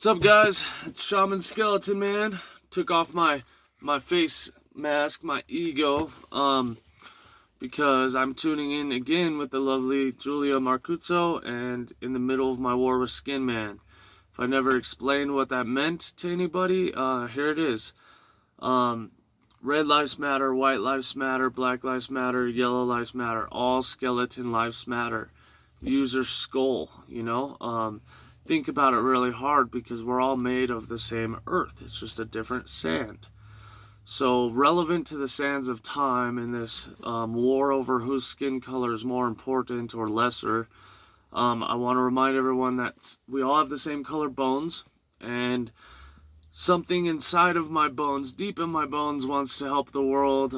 What's up, guys? It's Shaman Skeleton Man. Took off my face mask, my ego, because I'm tuning in again with the lovely Julia Marcuzzo, and in the middle of my war with Skin Man. If I never explained what that meant to anybody, here it is. Red lives matter, white lives matter, black lives matter, yellow lives matter. All skeleton lives matter. Use your skull, think about it really hard, because we're all made of the same earth. It's just a different sand. So relevant to the sands of time in this war over whose skin color is more important or lesser, I want to remind everyone that we all have the same color bones, and something inside of my bones, deep in my bones, wants to help the world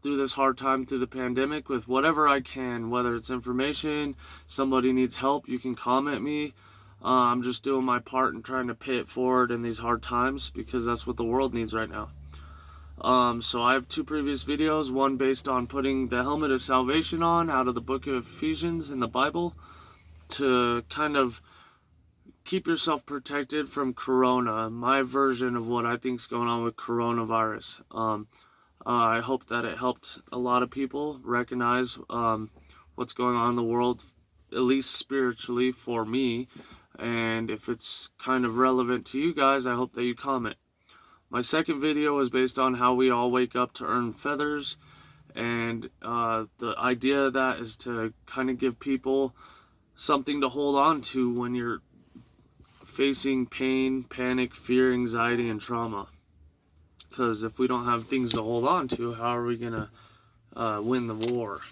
through this hard time, through the pandemic, with whatever I can, whether it's information, somebody needs help, you can comment me. I'm just doing my part and trying to pay it forward in these hard times, because that's what the world needs right now. So I have two previous videos, one based on putting the helmet of salvation on out of the book of Ephesians in the Bible to kind of keep yourself protected from corona, my version of what I think is going on with coronavirus. I hope that it helped a lot of people recognize what's going on in the world, at least spiritually for me. And if it's kind of relevant to you guys, I hope that you comment. My second video is based on how we all wake up to earn feathers. And the idea of that is to kind of give people something to hold on to when you're facing pain, panic, fear, anxiety, and trauma. Because if we don't have things to hold on to, how are we going to win the war,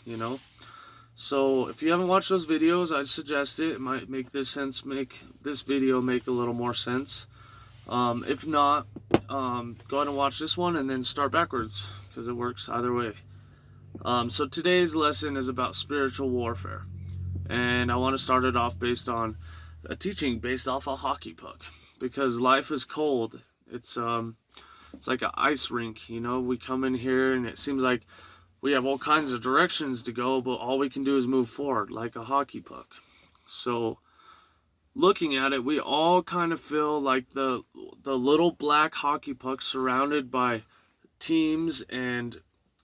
So if you haven't watched those videos, I'd suggest it. It might make this video make a little more sense. If not, go ahead and watch this one and then start backwards, because it works either way. So today's lesson is about spiritual warfare. And I want to start it off based on a teaching based off a hockey puck. Because life is cold. It's like an ice rink, We come in here and it seems like we have all kinds of directions to go, but all we can do is move forward like a hockey puck. So looking at it, we all kind of feel like the little black hockey puck surrounded by teams and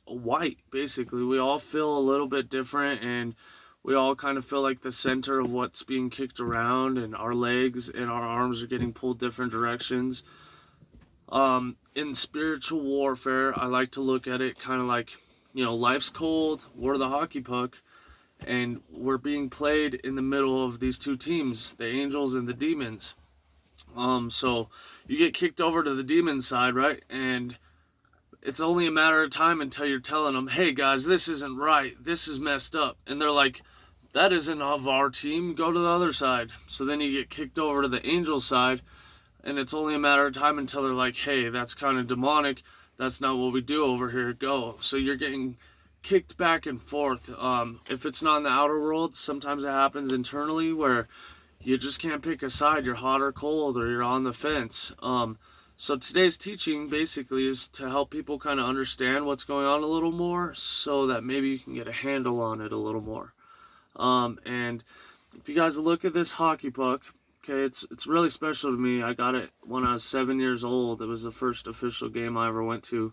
white, basically. We all feel a little bit different, and we all kind of feel like the center of what's being kicked around, and our legs and our arms are getting pulled different directions. In spiritual warfare, I like to look at it kind of like, life's cold, we're the hockey puck, and we're being played in the middle of these two teams, the angels and the demons. So you get kicked over to the demon side, right? And it's only a matter of time until you're telling them, hey guys, this isn't right, this is messed up. And they're like, that isn't of our team, go to the other side. So then you get kicked over to the angel side, and it's only a matter of time until they're like, hey, that's kind of demonic, that's not what we do over here, go. So you're getting kicked back and forth. If it's not in the outer world, sometimes it happens internally where you just can't pick a side. You're hot or cold, or you're on the fence. So today's teaching basically is to help people kind of understand what's going on a little more, so that maybe you can get a handle on it a little more. And if you guys look at this hockey puck, okay, it's really special to me. I got it when I was 7 years old. It was the first official game I ever went to.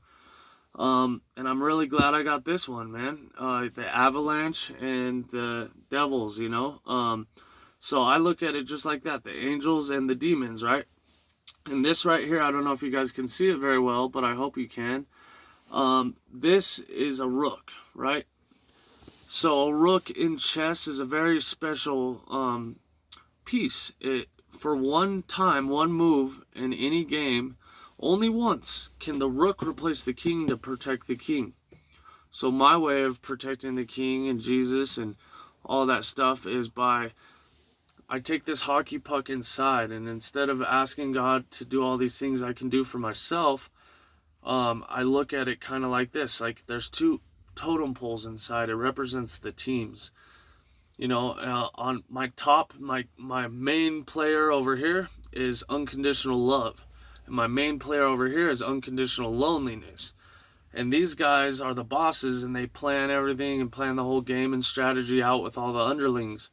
And I'm really glad I got this one, man. The Avalanche and the Devils, So I look at it just like that, the angels and the demons, right? And this right here, I don't know if you guys can see it very well, but I hope you can. This is a rook, right? So a rook in chess is a very special piece. For one time, one move in any game, only once can the rook replace the king to protect the king. So my way of protecting the king and Jesus and all that stuff is I take this hockey puck inside, and instead of asking God to do all these things I can do for myself, I look at it kind of like this. Like there's two totem poles inside. It represents the teams. On my top, my main player over here is unconditional love. And my main player over here is unconditional loneliness. And these guys are the bosses, and they plan everything and plan the whole game and strategy out with all the underlings.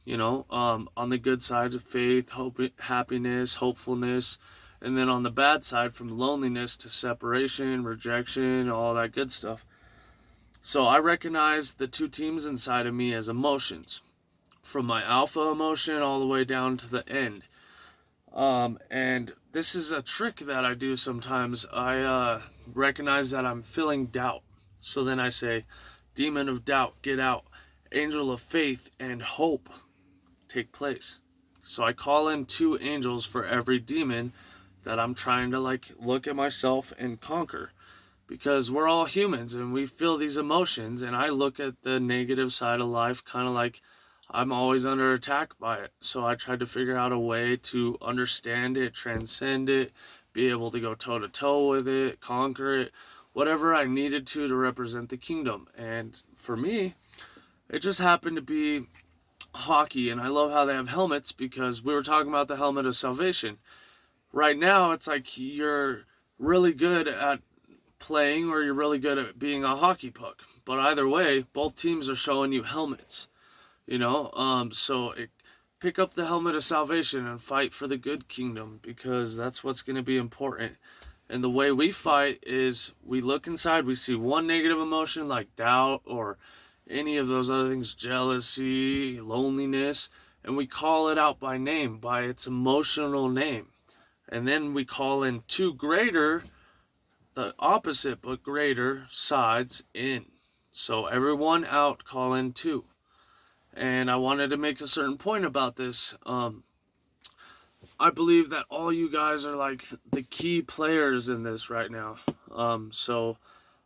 on the good side of faith, hope, happiness, hopefulness, and then on the bad side, from loneliness to separation, rejection, all that good stuff. So I recognize the two teams inside of me as emotions, from my alpha emotion all the way down to the end. And this is a trick that I do sometimes. I recognize that I'm feeling doubt. So then I say, demon of doubt, get out. Angel of faith and hope, take place. So I call in two angels for every demon that I'm trying to look at myself and conquer. Because we're all humans and we feel these emotions, and I look at the negative side of life kind of like I'm always under attack by it. So I tried to figure out a way to understand it, transcend it, be able to go toe to toe with it, conquer it, whatever I needed to represent the kingdom. And for me, it just happened to be hockey. And I love how they have helmets, because we were talking about the helmet of salvation. Right now, it's like you're really good at playing or you're really good at being a hockey puck. But either way, both teams are showing you helmets. Pick up the helmet of salvation and fight for the good kingdom, because that's what's going to be important. And the way we fight is we look inside, we see one negative emotion like doubt or any of those other things, jealousy, loneliness, and we call it out by name, by its emotional name. And then we call in two greater, the opposite but greater sides in. So everyone out, call in two. And I wanted to make a certain point about this. I believe that all you guys are like the key players in this right now. So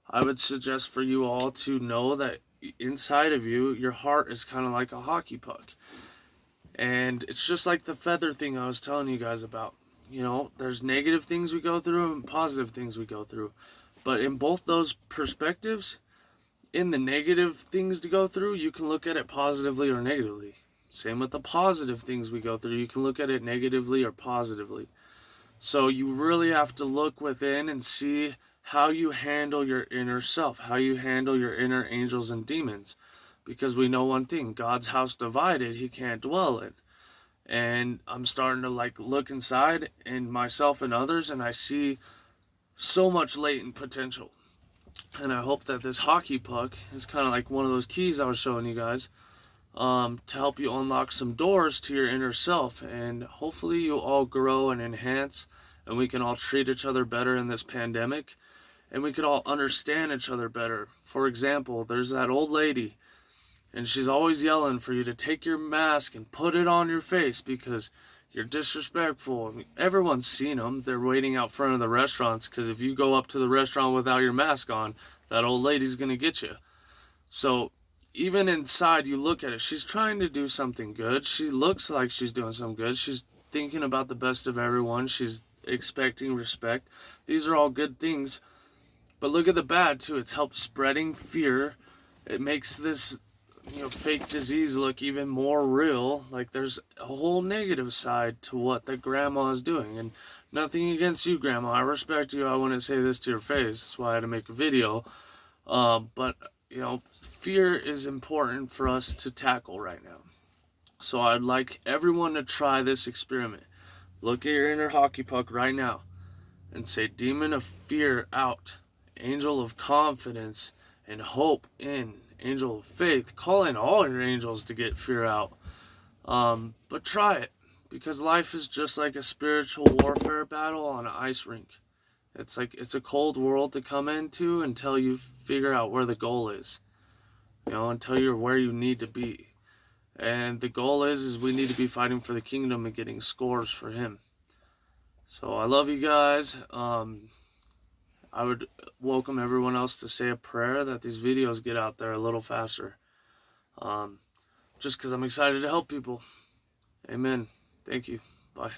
I would suggest for you all to know that inside of you, your heart is kind of like a hockey puck. And it's just like the feather thing I was telling you guys about. There's negative things we go through and positive things we go through. But in both those perspectives, in the negative things to go through, you can look at it positively or negatively. Same with the positive things we go through. You can look at it negatively or positively. So you really have to look within and see how you handle your inner self, how you handle your inner angels and demons. Because we know one thing, God's house divided, he can't dwell in. And I'm starting to look inside in myself and others, and I see so much latent potential. And I hope that this hockey puck is kind of like one of those keys I was showing you guys, to help you unlock some doors to your inner self. And hopefully you'll all grow and enhance, and we can all treat each other better in this pandemic, and we could all understand each other better. For example, there's that old lady, and she's always yelling for you to take your mask and put it on your face because you're disrespectful. I mean, everyone's seen them. They're waiting out front of the restaurants, because if you go up to the restaurant without your mask on, that old lady's going to get you. So even inside, you look at it. She's trying to do something good. She looks like she's doing something good. She's thinking about the best of everyone. She's expecting respect. These are all good things. But look at the bad, too. It's helped spreading fear. It makes this fake disease look even more real. Like there's a whole negative side to what the grandma is doing. And nothing against you, grandma. I respect you. I wouldn't say this to your face. That's why I had to make a video. But fear is important for us to tackle right now. So I'd like everyone to try this experiment. Look at your inner hockey puck right now and say, demon of fear out, angel of confidence and hope in, angel of faith. Call in all your angels to get fear out. But try it, because life is just like a spiritual warfare battle on an ice rink. It's a cold world to come into until you figure out where the goal is. Until you're where you need to be. And the goal is we need to be fighting for the kingdom and getting scores for him. So I love you guys. I would welcome everyone else to say a prayer that these videos get out there a little faster. Just because I'm excited to help people. Amen. Thank you. Bye.